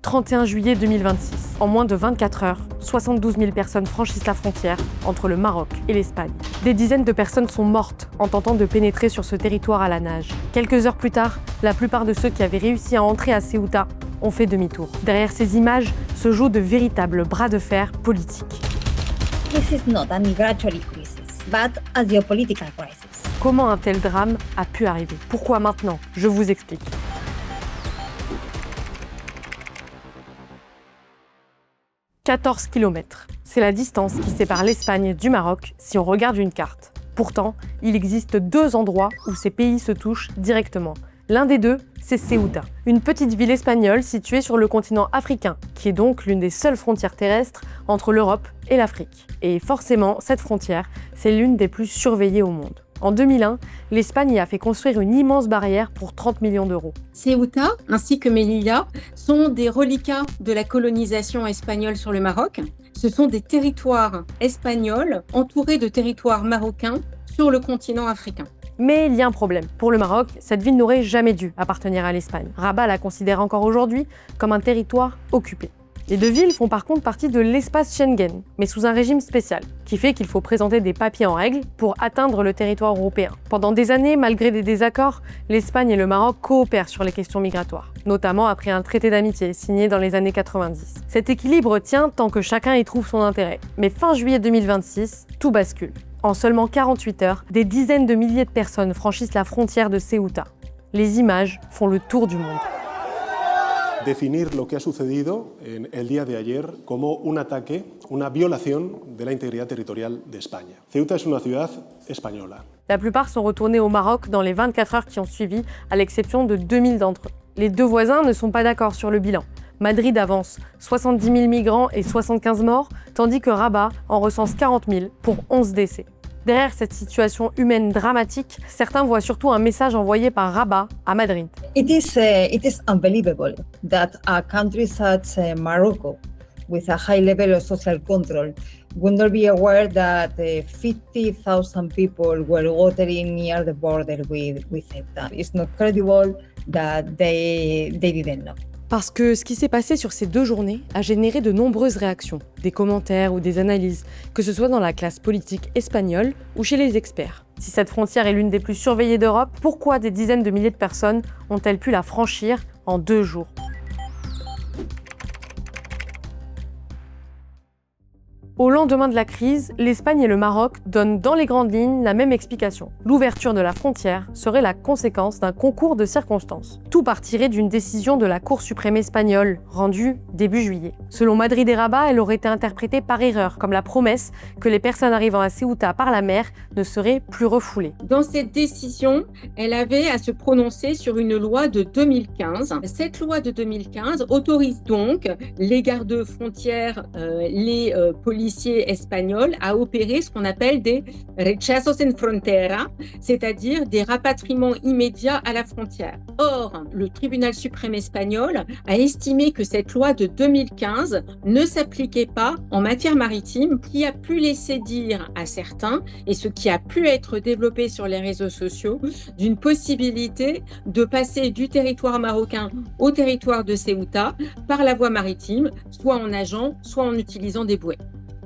31 juillet 2026. En moins de 24 heures, 72 000 personnes franchissent la frontière entre le Maroc et l'Espagne. Des dizaines de personnes sont mortes en tentant de pénétrer sur ce territoire à la nage. Quelques heures plus tard, la plupart de ceux qui avaient réussi à entrer à Ceuta ont fait demi-tour. Derrière ces images se jouent de véritables bras de fer politiques. This is not a migratory crisis, but a geopolitical crisis. Comment un tel drame a pu arriver? Pourquoi maintenant? Je vous explique. « 14 km. C'est la distance qui sépare l'Espagne du Maroc si on regarde une carte. Pourtant, il existe deux endroits où ces pays se touchent directement. L'un des deux, c'est Ceuta, une petite ville espagnole située sur le continent africain, qui est donc l'une des seules frontières terrestres entre l'Europe et l'Afrique. Et forcément, cette frontière, c'est l'une des plus surveillées au monde. En 2001, l'Espagne y a fait construire une immense barrière pour 30 millions d'euros. Ceuta ainsi que Melilla sont des reliquats de la colonisation espagnole sur le Maroc. Ce sont des territoires espagnols entourés de territoires marocains sur le continent africain. Mais il y a un problème. Pour le Maroc, cette ville n'aurait jamais dû appartenir à l'Espagne. Rabat la considère encore aujourd'hui comme un territoire occupé. Les deux villes font par contre partie de l'espace Schengen, mais sous un régime spécial, qui fait qu'il faut présenter des papiers en règle pour atteindre le territoire européen. Pendant des années, malgré des désaccords, l'Espagne et le Maroc coopèrent sur les questions migratoires, notamment après un traité d'amitié signé dans les années 90. Cet équilibre tient tant que chacun y trouve son intérêt. Mais fin juillet 2026, tout bascule. En seulement 48 heures, des dizaines de milliers de personnes franchissent la frontière de Ceuta. Les images font le tour du monde. Definir lo que ha sucedido en el día de ayer como un ataque, una violación de la integridad territorial de España. Ceuta es una ciudad española. La plupart sont retournés au Maroc dans les 24 heures qui ont suivi, à l'exception de 2000 d'entre eux. Les deux voisins ne sont pas d'accord sur le bilan. Madrid avance 70 000 migrants et 75 morts, tandis que Rabat en recense 40 000 pour 11 décès. Derrière cette situation humaine dramatique, certains voient surtout un message envoyé par Rabat à Madrid. It is unbelievable that a country such as Morocco, with a high level of social control, would not be aware that 50,000 people were watering near the border with Ceuta. It's not credible that they didn't know. Parce que ce qui s'est passé sur ces 2 journées a généré de nombreuses réactions, des commentaires ou des analyses, que ce soit dans la classe politique espagnole ou chez les experts. Si cette frontière est l'une des plus surveillées d'Europe, pourquoi des dizaines de milliers de personnes ont-elles pu la franchir en 2 jours ? Au lendemain de la crise, l'Espagne et le Maroc donnent dans les grandes lignes la même explication. L'ouverture de la frontière serait la conséquence d'un concours de circonstances. Tout partirait d'une décision de la Cour suprême espagnole, rendue début juillet. Selon Madrid et Rabat, elle aurait été interprétée par erreur, comme la promesse que les personnes arrivant à Ceuta par la mer ne seraient plus refoulées. Dans cette décision, elle avait à se prononcer sur une loi de 2015. Cette loi de 2015 autorise donc les gardes-frontières, les policiers espagnols à opérer ce qu'on appelle des rechazos en frontera, c'est-à-dire des rapatriements immédiats à la frontière. Or, le tribunal suprême espagnol a estimé que cette loi de 2015 ne s'appliquait pas en matière maritime, qui a pu laisser dire à certains, et ce qui a pu être développé sur les réseaux sociaux, d'une possibilité de passer du territoire marocain au territoire de Ceuta par la voie maritime, soit en nageant, soit en utilisant des bouées.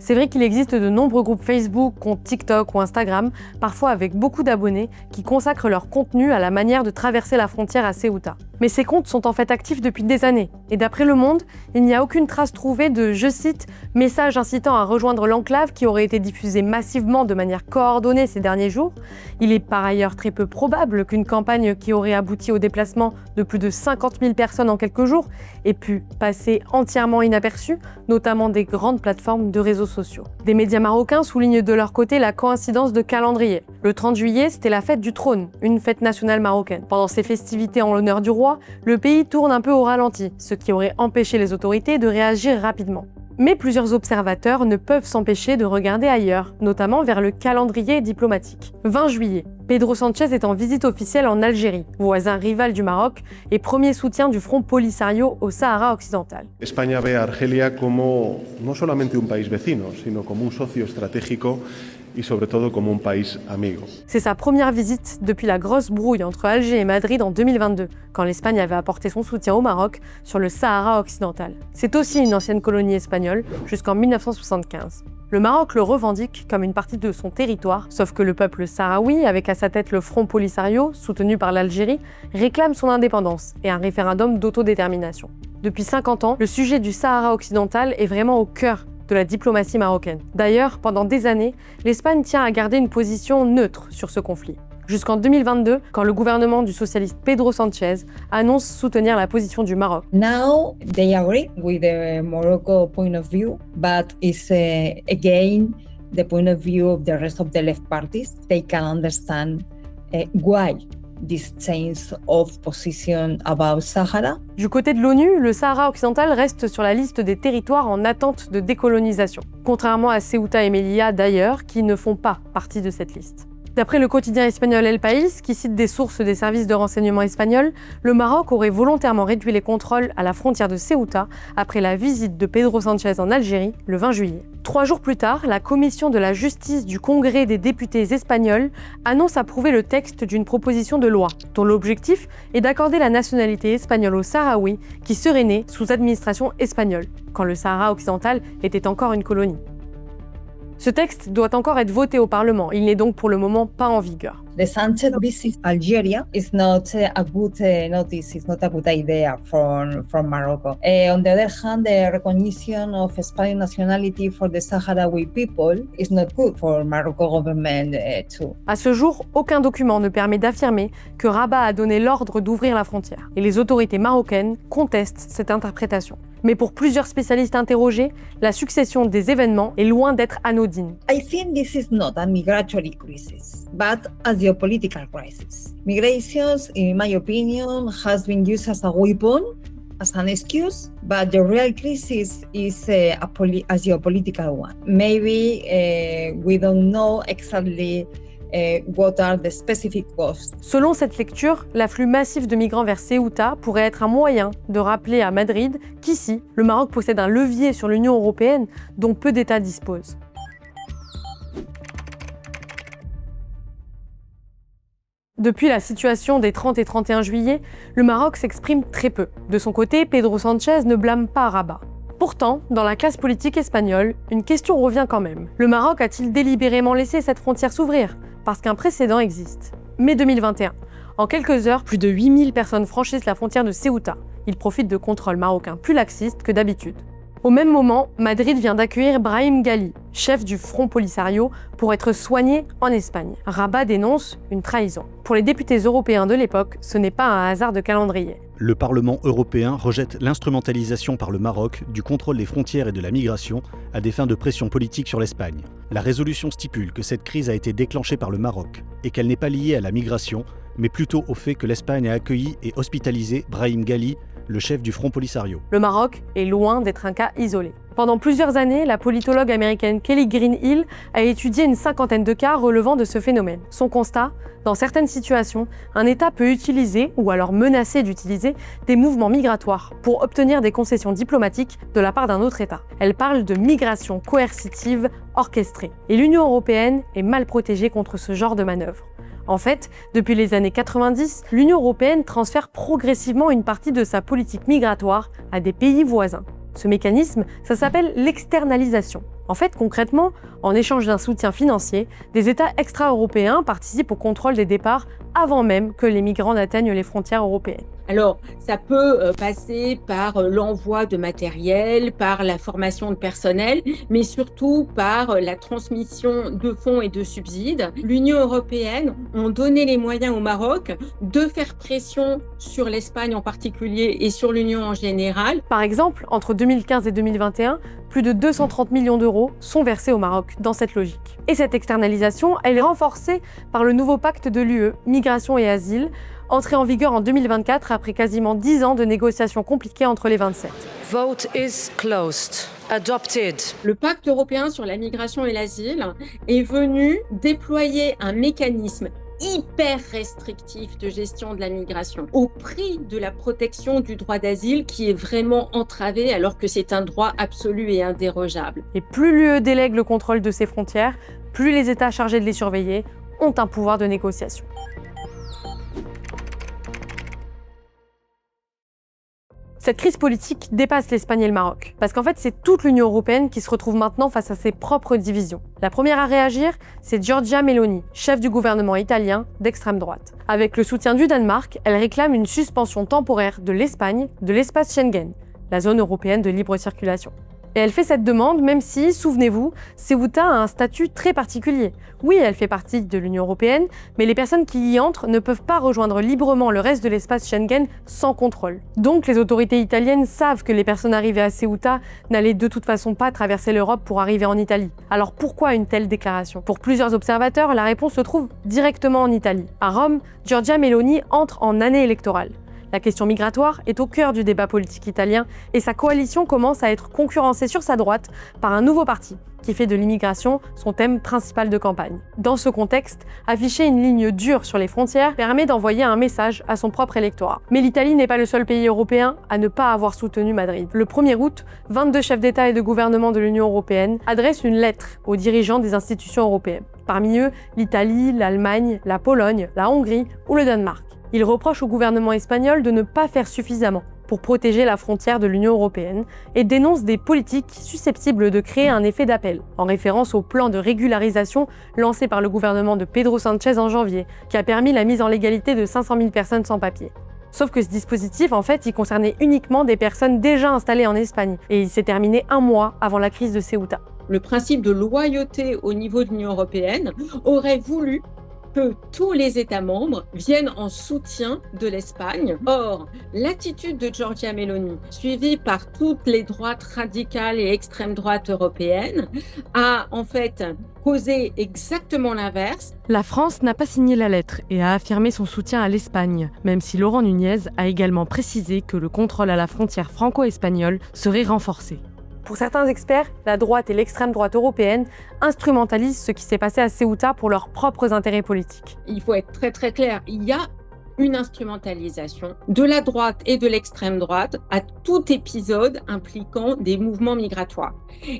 C'est vrai qu'il existe de nombreux groupes Facebook, comptes TikTok ou Instagram, parfois avec beaucoup d'abonnés, qui consacrent leur contenu à la manière de traverser la frontière à Ceuta. Mais ces comptes sont en fait actifs depuis des années. Et d'après Le Monde, il n'y a aucune trace trouvée de, je cite, « messages incitant à rejoindre l'enclave » qui auraient été diffusés massivement de manière coordonnée ces derniers jours. Il est par ailleurs très peu probable qu'une campagne qui aurait abouti au déplacement de plus de 50 000 personnes en quelques jours ait pu passer entièrement inaperçue, notamment des grandes plateformes de réseaux sociaux. Des médias marocains soulignent de leur côté la coïncidence de calendrier. Le 30 juillet, c'était la fête du trône, une fête nationale marocaine. Pendant ces festivités en l'honneur du roi, le pays tourne un peu au ralenti, ce qui aurait empêché les autorités de réagir rapidement. Mais plusieurs observateurs ne peuvent s'empêcher de regarder ailleurs, notamment vers le calendrier diplomatique. 20 juillet, Pedro Sánchez est en visite officielle en Algérie, voisin rival du Maroc et premier soutien du Front Polisario au Sahara occidental. España ve a Argelia como no solamente un país vecino, sino como un socio estratégico y sobre todo como un país amigo. C'est sa première visite depuis la grosse brouille entre Alger et Madrid en 2022, quand l'Espagne avait apporté son soutien au Maroc sur le Sahara occidental. C'est aussi une ancienne colonie espagnole jusqu'en 1975. Le Maroc le revendique comme une partie de son territoire, sauf que le peuple sahraoui, avec à sa tête le Front Polisario, soutenu par l'Algérie, réclame son indépendance et un référendum d'autodétermination. Depuis 50 ans, le sujet du Sahara occidental est vraiment au cœur de la diplomatie marocaine. D'ailleurs, pendant des années, l'Espagne tient à garder une position neutre sur ce conflit. Jusqu'en 2022, quand le gouvernement du socialiste Pedro Sánchez annonce soutenir la position du Maroc. Now they agree with the Morocco point of view, but it's again the point of view of the rest of the left parties. They can understand why this change of position about Sahara. Du côté de l'ONU, le Sahara occidental reste sur la liste des territoires en attente de décolonisation, contrairement à Ceuta et Melilla d'ailleurs, qui ne font pas partie de cette liste. D'après le quotidien espagnol El País, qui cite des sources des services de renseignement espagnols, le Maroc aurait volontairement réduit les contrôles à la frontière de Ceuta après la visite de Pedro Sánchez en Algérie le 20 juillet. 3 jours plus tard, la commission de la justice du Congrès des députés espagnols annonce approuver le texte d'une proposition de loi, dont l'objectif est d'accorder la nationalité espagnole aux Sahraouis qui seraient nés sous administration espagnole, quand le Sahara occidental était encore une colonie. Ce texte doit encore être voté au Parlement. Il n'est donc pour le moment pas en vigueur. The Sanchez visit Algeria is not a good notice. It's not a good idea from Morocco. On the other hand, the recognition of Spanish nationality for the Sahrawi people is not good for Morocco government too. À ce jour, aucun document ne permet d'affirmer que Rabat a donné l'ordre d'ouvrir la frontière. Et les autorités marocaines contestent cette interprétation. Mais pour plusieurs spécialistes interrogés, la succession des événements est loin d'être anodine. I think this is not a migratory crisis, but a geopolitical crisis. Migrations, in my opinion, has been used as a weapon, as an excuse, but the real crisis is a geopolitical one. Maybe we don't know exactly what are the specific costs. Selon cette lecture, l'afflux massif de migrants vers Ceuta pourrait être un moyen de rappeler à Madrid qu'ici, le Maroc possède un levier sur l'Union européenne dont peu d'États disposent. Depuis la situation des 30 et 31 juillet, le Maroc s'exprime très peu. De son côté, Pedro Sánchez ne blâme pas Rabat. Pourtant, dans la classe politique espagnole, une question revient quand même. Le Maroc a-t-il délibérément laissé cette frontière s'ouvrir ? Parce qu'un précédent existe. Mai 2021. En quelques heures, plus de 8000 personnes franchissent la frontière de Ceuta. Ils profitent de contrôles marocains plus laxistes que d'habitude. Au même moment, Madrid vient d'accueillir Brahim Ghali, chef du Front Polisario, pour être soigné en Espagne. Rabat dénonce une trahison. Pour les députés européens de l'époque, ce n'est pas un hasard de calendrier. Le Parlement européen rejette l'instrumentalisation par le Maroc du contrôle des frontières et de la migration à des fins de pression politique sur l'Espagne. La résolution stipule que cette crise a été déclenchée par le Maroc et qu'elle n'est pas liée à la migration, mais plutôt au fait que l'Espagne a accueilli et hospitalisé Brahim Ghali, le chef du Front Polisario. Le Maroc est loin d'être un cas isolé. Pendant plusieurs années, la politologue américaine Kelly Greenhill a étudié une 50aine de cas relevant de ce phénomène. Son constat, dans certaines situations, un État peut utiliser, ou alors menacer d'utiliser, des mouvements migratoires pour obtenir des concessions diplomatiques de la part d'un autre État. Elle parle de migration coercitive orchestrée. Et l'Union européenne est mal protégée contre ce genre de manœuvre. En fait, depuis les années 90, l'Union européenne transfère progressivement une partie de sa politique migratoire à des pays voisins. Ce mécanisme, ça s'appelle l'externalisation. En fait, concrètement, en échange d'un soutien financier, des États extra-européens participent au contrôle des départs avant même que les migrants n'atteignent les frontières européennes. Alors, ça peut passer par l'envoi de matériel, par la formation de personnel, mais surtout par la transmission de fonds et de subsides. L'Union européenne a donné les moyens au Maroc de faire pression sur l'Espagne en particulier et sur l'Union en général. Par exemple, entre 2015 et 2021, plus de 230 millions d'euros sont versés au Maroc dans cette logique. Et cette externalisation, elle est renforcée par le nouveau pacte de l'UE, Migration et Asile, entré en vigueur en 2024 après quasiment 10 ans de négociations compliquées entre les 27. Vote is closed. Adopted. Le pacte européen sur la migration et l'asile est venu déployer un mécanisme hyper restrictif de gestion de la migration, au prix de la protection du droit d'asile qui est vraiment entravé alors que c'est un droit absolu et indérogeable. Et plus l'UE délègue le contrôle de ses frontières, plus les États chargés de les surveiller ont un pouvoir de négociation. Cette crise politique dépasse l'Espagne et le Maroc, parce qu'en fait, c'est toute l'Union européenne qui se retrouve maintenant face à ses propres divisions. La première à réagir, c'est Giorgia Meloni, chef du gouvernement italien d'extrême droite. Avec le soutien du Danemark, elle réclame une suspension temporaire de l'Espagne de l'espace Schengen, la zone européenne de libre circulation. Et elle fait cette demande même si, souvenez-vous, Ceuta a un statut très particulier. Oui, elle fait partie de l'Union européenne, mais les personnes qui y entrent ne peuvent pas rejoindre librement le reste de l'espace Schengen sans contrôle. Donc les autorités italiennes savent que les personnes arrivées à Ceuta n'allaient de toute façon pas traverser l'Europe pour arriver en Italie. Alors pourquoi une telle déclaration? Pour plusieurs observateurs, la réponse se trouve directement en Italie. À Rome, Giorgia Meloni entre en année électorale. La question migratoire est au cœur du débat politique italien et sa coalition commence à être concurrencée sur sa droite par un nouveau parti qui fait de l'immigration son thème principal de campagne. Dans ce contexte, afficher une ligne dure sur les frontières permet d'envoyer un message à son propre électorat. Mais l'Italie n'est pas le seul pays européen à ne pas avoir soutenu Madrid. Le 1er août, 22 chefs d'État et de gouvernement de l'Union européenne adressent une lettre aux dirigeants des institutions européennes. Parmi eux, l'Italie, l'Allemagne, la Pologne, la Hongrie ou le Danemark. Il reproche au gouvernement espagnol de ne pas faire suffisamment pour protéger la frontière de l'Union européenne et dénonce des politiques susceptibles de créer un effet d'appel, en référence au plan de régularisation lancé par le gouvernement de Pedro Sánchez en janvier, qui a permis la mise en légalité de 500 000 personnes sans papier. Sauf que ce dispositif, en fait, il concernait uniquement des personnes déjà installées en Espagne, et il s'est terminé un mois avant la crise de Ceuta. Le principe de loyauté au niveau de l'Union européenne aurait voulu que tous les États membres viennent en soutien de l'Espagne. Or, l'attitude de Giorgia Meloni, suivie par toutes les droites radicales et extrême droite européennes, a en fait causé exactement l'inverse. La France n'a pas signé la lettre et a affirmé son soutien à l'Espagne, même si Laurent Nunez a également précisé que le contrôle à la frontière franco-espagnole serait renforcé. Pour certains experts, la droite et l'extrême droite européenne instrumentalisent ce qui s'est passé à Ceuta pour leurs propres intérêts politiques. Il faut être très très clair, il y a une instrumentalisation de la droite et de l'extrême droite à tout épisode impliquant des mouvements migratoires.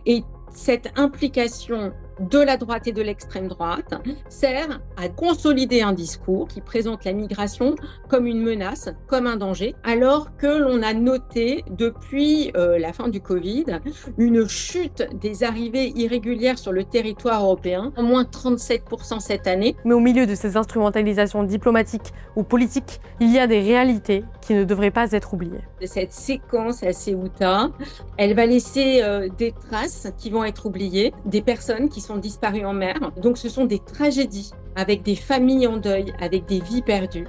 Et cette implication de la droite et de l'extrême droite sert à consolider un discours qui présente la migration comme une menace, comme un danger, alors que l'on a noté depuis la fin du Covid une chute des arrivées irrégulières sur le territoire européen, en moins 37% cette année. Mais au milieu de ces instrumentalisations diplomatiques ou politiques, il y a des réalités qui ne devraient pas être oubliées. Cette séquence à Ceuta, elle va laisser des traces qui vont être oubliées, des personnes qui sont disparues en mer. Donc ce sont des tragédies avec des familles en deuil, avec des vies perdues.